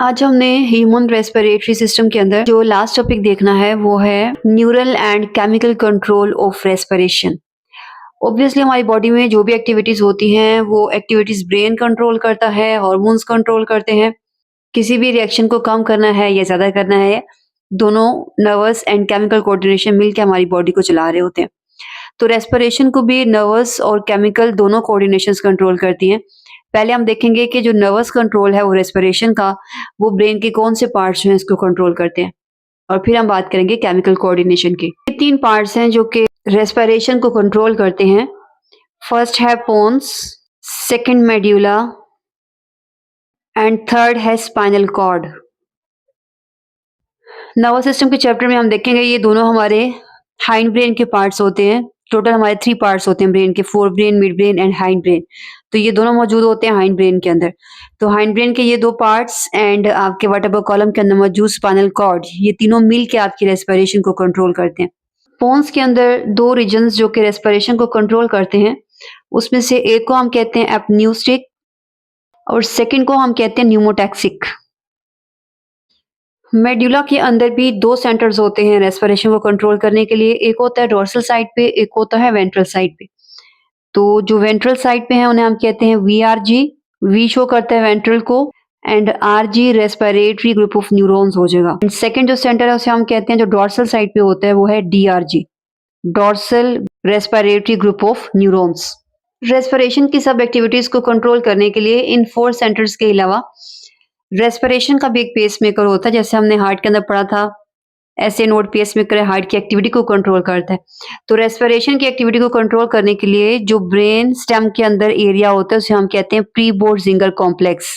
आज हमने human respiratory system के अंदर जो लास्ट टॉपिक देखना है वो है neural and chemical control of respiration. Obviously हमारी बॉडी में जो भी एक्टिविटीज होती हैं वो एक्टिविटीज ब्रेन कंट्रोल करता है, हार्मोन्स कंट्रोल करते हैं। किसी भी रिएक्शन को कम करना है या ज्यादा करना है, दोनों नर्वस एंड केमिकल कोऑर्डिनेशन मिलकर हमारी बॉडी को चला रहे होते हैं। तो रेस्पिरेशन को भी नर्वस और केमिकल दोनों कोऑर्डिनेशंस कंट्रोल करती हैं। पहले हम देखेंगे कि जो नर्वस कंट्रोल है वो रेस्पिरेशन का, वो ब्रेन के कौन से पार्ट्स हैं इसको कंट्रोल करते हैं, और फिर हम बात करेंगे केमिकल कोऑर्डिनेशन की। ये 3 पार्ट्स हैं जो कि रेस्पिरेशन को कंट्रोल करते हैं। फर्स्ट है pons, second medulla and third है स्पाइनल कॉर्ड। नर्वस सिस्टम के चैप्टर में हम देखेंगे ये दोनों हमारे हाइंड ब्रेन के पार्ट्स होते हैं। टोटल हमारे 3 पार्ट्स होते हैं ब्रेन के, fore brain, mid brain and hind brain. तो ये दोनों मौजूद होते हैं हाइंड ब्रेन के अंदर। तो हाइंड ब्रेन के ये 2 पार्ट्स एंड आपके वर्टेब्रल कॉलम के अंदर मौजूद स्पाइनल कॉर्ड, ये तीनों मिल के आपकी रेस्पिरेशन को कंट्रोल करते हैं। पोन्स के अंदर 2 रीजन्स जो कि रेस्पिरेशन को कंट्रोल करते हैं, उसमें से एक को हम कहते हैं एपन्यूस्टिक और सेकंड को हम कहते हैं न्यूमोटैक्सिक। मेडुला के अंदर भी 2 सेंटर्स होते हैं रेस्पिरेशन को कंट्रोल करने के लिए। एक होता है डोर्सल साइड पे, एक होता है वेंट्रल साइड पे। तो जो वेंट्रल साइड पे है उन्हें हम कहते हैं वीआरजी। वी शो करता है वेंट्रल को and RG respiratory group of neurons हो जाएगा। एंड सेकंड जो सेंटर है उसे हम कहते हैं, जो डोर्सल साइड पे होता है, वो है DRG, dorsal respiratory group of neurons. Respiration की सब एक्टिविटीज को कंट्रोल करने के लिए इन 4 सेंटर्स के अलावा रेस्पिरेशन का भी एक पेसमेकर होता है। जैसे हमने हार्ट के अंदर पढ़ा था, ऐसे नोड पेसमेकर हार्ट की एक्टिविटी को कंट्रोल करता है। तो रेस्पिरेशन की एक्टिविटी को कंट्रोल करने के लिए जो ब्रेन स्टेम के अंदर एरिया होता है उसे हम कहते हैं प्री बोर्ड-ज़िंगर कॉम्प्लेक्स।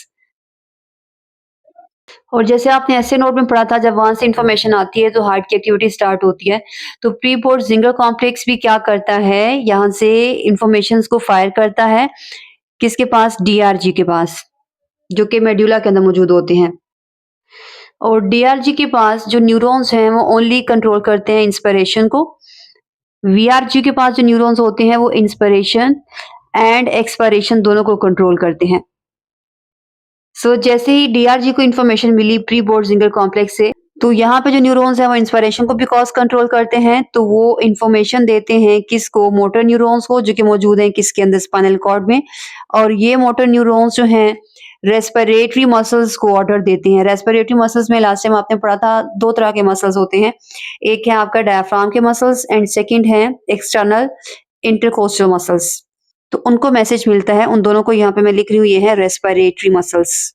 और जैसे आपने ऐसे नोड में पढ़ा था, जब वहां से इंफॉर्मेशन आती है तो हार्ट की एक्टिविटी स्टार्ट होती है। तो प्री बोर्ड-ज़िंगर कॉम्प्लेक्स भी क्या करता है, यहाँ से इंफॉर्मेशन को फायर करता है किसके पास, डीआरजी के पास, जो कि मेडुला के अंदर मौजूद होते हैं। और डीआरजी के पास जो न्यूरॉन्स हैं वो ओनली कंट्रोल करते हैं इंस्पिरेशन को। वीआरजी के पास जो न्यूरॉन्स होते हैं वो इंस्पिरेशन एंड एक्सपायरेशन दोनों को कंट्रोल करते हैं। जैसे ही डीआरजी को इंफॉर्मेशन मिली प्री बोर्ड-ज़िंगर कॉम्प्लेक्स से, तो यहाँ पे जो न्यूरॉन्स हैं वो इंस्पिरेशन को भी कॉज कंट्रोल करते हैं। तो वो इंफॉर्मेशन देते हैं किसको, मोटर न्यूरॉन्स को, जो कि मौजूद हैं किसके अंदर, स्पाइनल कॉर्ड में। और ये मोटर न्यूरॉन्स जो हैं रेस्पिरेटरी मसल्स को ऑर्डर देते हैं। रेस्पिरेटरी मसल्स में लास्ट टाइम आपने पढ़ा था 2 तरह के मसल्स होते हैं। एक है आपका डायफ्राम के मसल्स एंड सेकंड है एक्सटर्नल इंटरकोस्टल मसल्स। तो उनको मैसेज मिलता है, उन दोनों को यहाँ पे मैं लिख रही हूँ, ये है रेस्पिरेटरी मसल्स।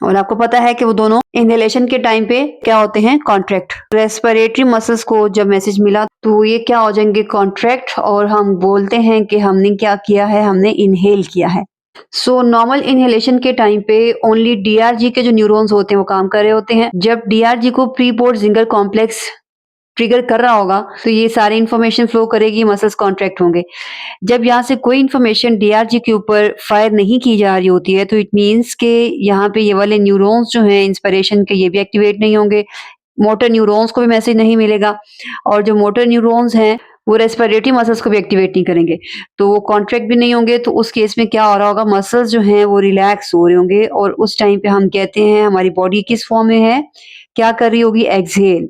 और आपको पता है कि वो दोनों इनहेलेशन के टाइम पे क्या होते हैं, कॉन्ट्रैक्ट। रेस्पिरेटरी मसल्स को जब मैसेज मिला तो ये क्या हो जाएंगे, कॉन्ट्रैक्ट, और हम बोलते हैं कि हमने क्या किया है, हमने इनहेल किया है। नॉर्मल इनहेलेशन के टाइम पे ओनली डीआरजी के जो न्यूरॉन्स होते हैं वो काम कर रहे होते हैं। जब डीआरजी को प्री बोर्ड-ज़िंगर कॉम्प्लेक्स ट्रिगर कर रहा होगा तो ये सारी इंफॉर्मेशन फ्लो करेगी, मसल्स कॉन्ट्रैक्ट होंगे। जब यहाँ से कोई इंफॉर्मेशन डीआरजी के ऊपर फायर नहीं की जा रही होती है तो इट मीन्स के यहाँ पे ये वाले न्यूरॉन्स जो हैं इंस्पिरेशन के, ये भी एक्टिवेट नहीं होंगे। मोटर न्यूरॉन्स को भी मैसेज नहीं मिलेगा, और जो मोटर न्यूरॉन्स हैं वो रेस्पिरेटरी मसल्स को भी एक्टिवेट नहीं करेंगे, तो वो कॉन्ट्रैक्ट भी नहीं होंगे। तो उस केस में क्या हो रहा होगा, मसल्स जो हैं वो रिलैक्स हो रहे होंगे, और उस टाइम पे हम कहते हैं हमारी बॉडी किस फॉर्म में है, क्या कर रही होगी, एक्सहेल।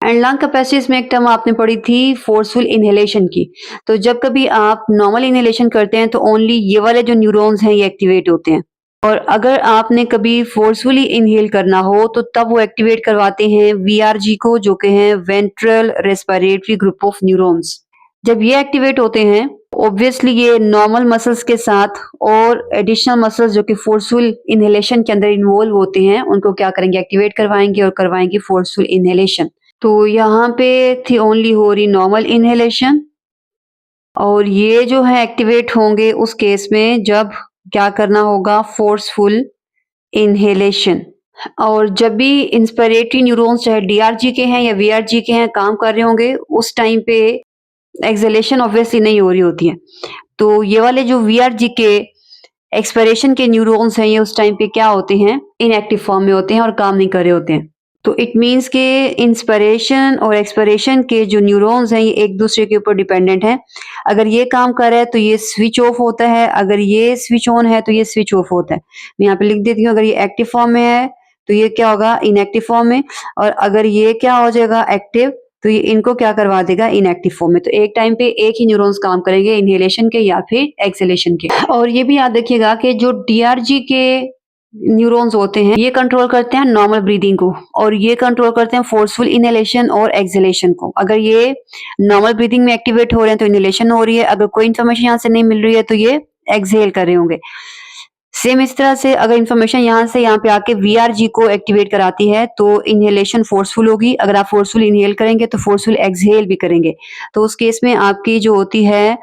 एंड लंग कैपेसिटीज में एक टर्म आपने पढ़ी थी फोर्सफुल इनहेलेशन की। तो जब कभी आप नॉर्मल इनहेलेशन करते हैं तो ओनली ये वाले जो न्यूरॉन्स हैं ये एक्टिवेट होते हैं, और अगर आपने कभी फोर्सफुली इनहेल करना हो तो तब वो एक्टिवेट करवाते हैं वीआरजी को, जो कि हैं ventral respiratory group of neurons. जब ये एक्टिवेट होते हैं, ऑब्वियसली ये नॉर्मल मसल्स के साथ और एडिशनल मसल्स जो कि फोर्सफुल इनहेलेशन के अंदर इन्वॉल्व होते हैं उनको क्या करेंगे, एक्टिवेट करवाएंगे और करवाएंगे फोर्सफुल इनहेलेशन। तो यहाँ पे थी ओनली हो रही नॉर्मल इनहेलेशन, और ये जो है एक्टिवेट होंगे उस केस में जब क्या करना होगा, फोर्सफुल इनहेलेशन। और जब भी इंस्पिरेटरी न्यूरॉन्स चाहे डीआरजी के हैं या वीआरजी के हैं काम कर रहे होंगे, उस टाइम पे एक्सहेलेशन ऑब्वियसली नहीं हो रही होती है। तो ये वाले जो वीआरजी के एक्सपिरेशन के न्यूरॉन्स हैं ये उस टाइम पे क्या होते हैं, इनएक्टिव फॉर्म में होते हैं और काम नहीं कर रहे होते हैं। तो इट मीन्स के इंस्पिरेशन और एक्सपिरेशन के जो न्यूरॉन्स हैं ये एक दूसरे के ऊपर डिपेंडेंट हैं। अगर ये काम कर रहा है तो ये स्विच ऑफ होता है, अगर ये स्विच ऑन है तो ये स्विच ऑफ होता है। मैं यहाँ पे लिख देती हूँ, अगर ये एक्टिव फॉर्म में है तो ये क्या होगा, इनएक्टिव फॉर्म में, और अगर ये क्या हो जाएगा, एक्टिव, तो ये इनको क्या करवा देगा, इनएक्टिव फॉर्म में। तो एक टाइम पे एक ही न्यूरॉन्स काम करेंगे, इनहेलेशन के या फिर एक्सहेलेशन के। और ये भी याद रखिएगा कि जो डीआरजी के न्यूरॉन्स होते हैं ये कंट्रोल करते हैं नॉर्मल ब्रीदिंग को, और ये कंट्रोल करते हैं फोर्सफुल इनहेलेशन और एक्सहेलेशन को। अगर ये नॉर्मल ब्रीदिंग में एक्टिवेट हो रहे हैं तो इनहेलेशन हो रही है, अगर कोई इन्फॉर्मेशन यहाँ से नहीं मिल रही है तो ये एक्सहेल कर रहे होंगे। सेम इस तरह से अगर इन्फॉर्मेशन यहाँ से यहाँ पे आके वीआरजी को एक्टिवेट कराती है तो इनहेलेशन फोर्सफुल होगी, अगर आप फोर्सफुल इनहेल करेंगे तो फोर्सफुल एक्सहेल भी करेंगे, तो उस केस में आपकी जो होती है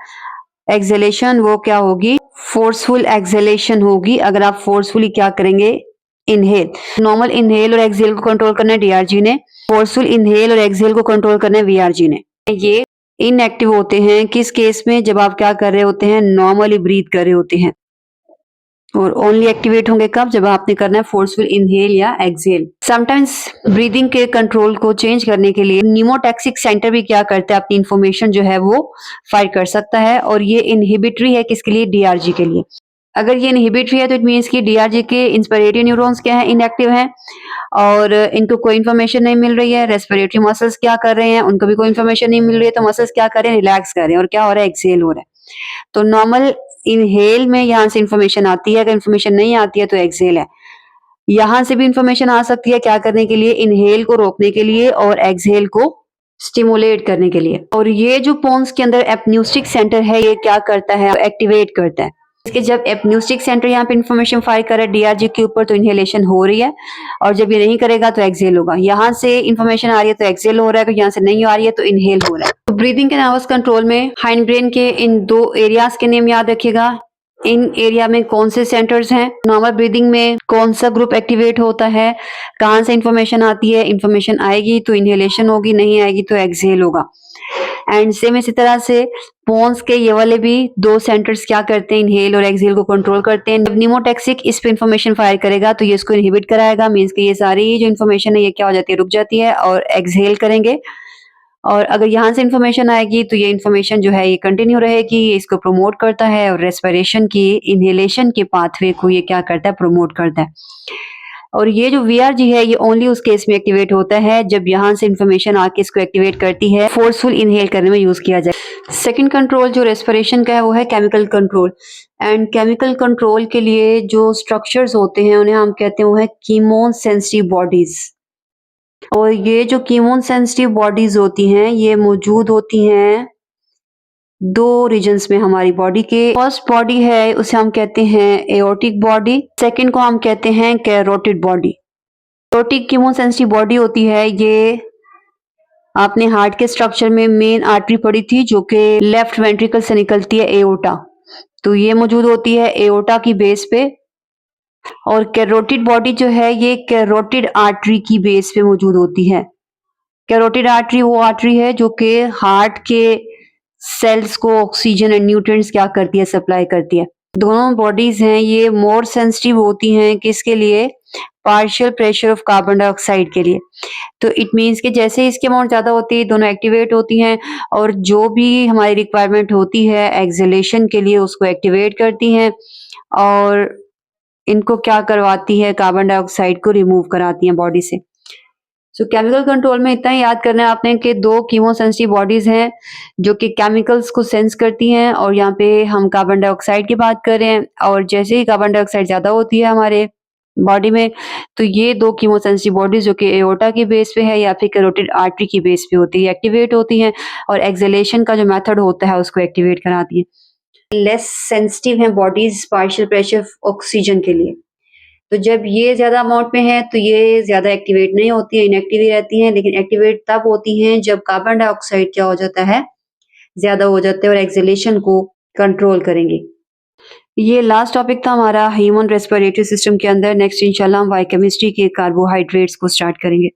एक्सहेलेशन वो क्या होगी, फोर्सफुल एक्सहेलेशन होगी। अगर आप फोर्सफुली क्या करेंगे, इनहेल। नॉर्मल इनहेल और एक्सहेल को कंट्रोल करना है डीआरजी ने, फोर्सफुल इनहेल और एक्सहेल को कंट्रोल करना है वीआरजी ने। ये इनएक्टिव होते हैं किस केस में, जब आप क्या कर रहे होते हैं, नॉर्मली ब्रीथ कर रहे होते हैं, और ओनली एक्टिवेट होंगे कब, जब आपने करना है फोर्सफुल इनहेल या एक्सहेल। समटाइम्स ब्रीदिंग के कंट्रोल को चेंज करने के लिए न्यूमोटैक्सिक सेंटर भी क्या करता है, अपनी इंफॉर्मेशन जो है वो फायर कर सकता है, और ये इनहिबिटरी है किसके लिए, डीआरजी के लिए। अगर ये इनहिबिटरी है तो इट मीन्स कि डीआरजी के इंस्पिरेटरी न्यूरॉन्स क्या है, इनएक्टिव हैं, और इनको कोई इन्फॉर्मेशन नहीं मिल रही है। रेस्पिरेटरी मसल्स क्या कर रहे हैं, उनको भी कोई इन्फॉर्मेशन नहीं मिल रही है, तो मसल्स क्या कर रहे हैं, रिलैक्स कर रहे हैं, और क्या हो रहा है, एक्सहेल हो रहा है। तो नॉर्मल इनहेल में यहाँ से इंफॉर्मेशन आती है, अगर इंफॉर्मेशन नहीं आती है तो एक्सहेल है। यहाँ से भी इंफॉर्मेशन आ सकती है, क्या करने के लिए, इनहेल को रोकने के लिए और एक्सहेल को स्टिमुलेट करने के लिए। और ये जो पोन्स के अंदर एपन्यूस्टिक सेंटर है ये क्या करता है, एक्टिवेट करता है। इसके जब एपन्यूस्टिक सेंटर यहाँ पे इंफॉर्मेशन फायर कर रहा है डीआरजी के ऊपर तो इनहेलेशन हो रही है, और जब ये नहीं करेगा तो एक्सहेल होगा। यहाँ से इंफॉर्मेशन आ रही है तो एक्सहेल हो रहा है, तो यहाँ से नहीं आ रही है तो इनहेल हो रहा है। तो ब्रीदिंग के नर्वस कंट्रोल में हाइंड ब्रेन के इन दो एरियाज के नेम याद रखिएगा। इन एरिया में कौन से सेंटर्स हैं, नॉर्मल ब्रीदिंग में कौन सा ग्रुप एक्टिवेट होता है, कहाँ से इंफॉर्मेशन आती है, इंफॉर्मेशन आएगी तो इनहेलेशन होगी, नहीं आएगी तो एक्सहेल होगा। एंड सेम इसी तरह से पोन्स के ये वाले भी दो सेंटर्स क्या करते हैं, इनहेल और एक्सहेल को कंट्रोल करते हैं। जब न्यूमोटैक्सिक इस पे इंफॉर्मेशन फायर करेगा तो ये इसको इनहिबिट कराएगा, मींस कि ये सारी जो इंफॉर्मेशन है ये क्या हो जाती है, रुक जाती है, और एक्सहेल करेंगे। और अगर यहाँ से इंफॉर्मेशन आएगी तो ये इंफॉर्मेशन जो है ये कंटिन्यू रहेगी, ये इसको प्रमोट करता है, और रेस्पिरेशन की, इनहेलेशन के पाथवे को ये क्या करता है, प्रमोट करता है। और ये जो वीआरजी है ये ओनली उस केस में एक्टिवेट होता है जब यहाँ से इंफॉर्मेशन आके इसको एक्टिवेट करती है, फोर्सफुल इनहेल करने में यूज किया जाए। सेकंड कंट्रोल जो रेस्पिरेशन का है वो है chemical control. And chemical control के लिए जो स्ट्रक्चर्स होते हैं उन्हें हम कहते हैं वो है कीमोन सेंसिटिव बॉडीज। और ये जो कीमोन सेंसिटिव बॉडीज होती हैं ये मौजूद होती हैं दो रीजन्स में हमारी बॉडी के। फर्स्ट बॉडी है उसे हम कहते हैं एओर्टिक बॉडी, सेकंड को हम कहते हैं carotid body. Aortic chemosensitive body होती है, ये आपने हार्ट के स्ट्रक्चर में मेन आर्टरी पड़ी थी जो कि लेफ्ट वेंट्रिकल से निकलती है, एओर्टा, तो ये मौजूद होती है एओर्टा की बेस पे। और कैरोटिड बॉडी जो है ये कैरोटिड आर्टरी की बेस पे मौजूद होती है। कैरोटिड आर्टरी वो आर्टरी है जो कि हार्ट के सेल्स को ऑक्सीजन एंड न्यूट्रिएंट्स क्या करती है, सप्लाई करती है। दोनों बॉडीज हैं ये मोर सेंसिटिव होती हैं किसके लिए, partial pressure of carbon dioxide के लिए। तो इट मीन्स कि जैसे ही इसकी अमाउंट ज्यादा होती है दोनों एक्टिवेट होती हैं, और जो भी हमारी रिक्वायरमेंट होती है एक्सहेलेशन के लिए उसको एक्टिवेट करती हैं, और इनको क्या करवाती है, कार्बन डाइऑक्साइड को रिमूव कराती हैं बॉडी से। सो केमिकल कंट्रोल में इतना ही याद करना है आपने कि दो कीमोसेंसिटिव बॉडीज हैं जो कि केमिकल्स को सेंस करती हैं, और यहाँ पे हम कार्बन डाइऑक्साइड की बात कर रहे हैं, और जैसे ही कार्बन डाइऑक्साइड ज्यादा होती है हमारे बॉडी में तो ये दो कीमोसेंसिटिव बॉडीज जो कि एओर्टा की बेस पे है या फिर कैरोटिड आर्टरी की बेस पे होती है, एक्टिवेट होती हैं, और एक्सहेलेशन का जो मेथड होता है उसको एक्टिवेट कराती है। लेस सेंसिटिव हैं बॉडीज पार्शियल प्रेशर ऑक्सीजन के लिए, तो जब ये ज्यादा अमाउंट में है तो ये ज्यादा एक्टिवेट नहीं होती है, इनएक्टिव ही रहती हैं, लेकिन एक्टिवेट तब होती हैं जब कार्बन डाइऑक्साइड क्या हो जाता है, ज्यादा हो जाता है, और एक्सहेलेशन को कंट्रोल करेंगे। ये लास्ट टॉपिक था हमारा ह्यूमन रेस्पिरेटरी सिस्टम के अंदर। नेक्स्ट इंशाल्लाह हम बायोकेमिस्ट्री के कार्बोहाइड्रेट्स को स्टार्ट करेंगे।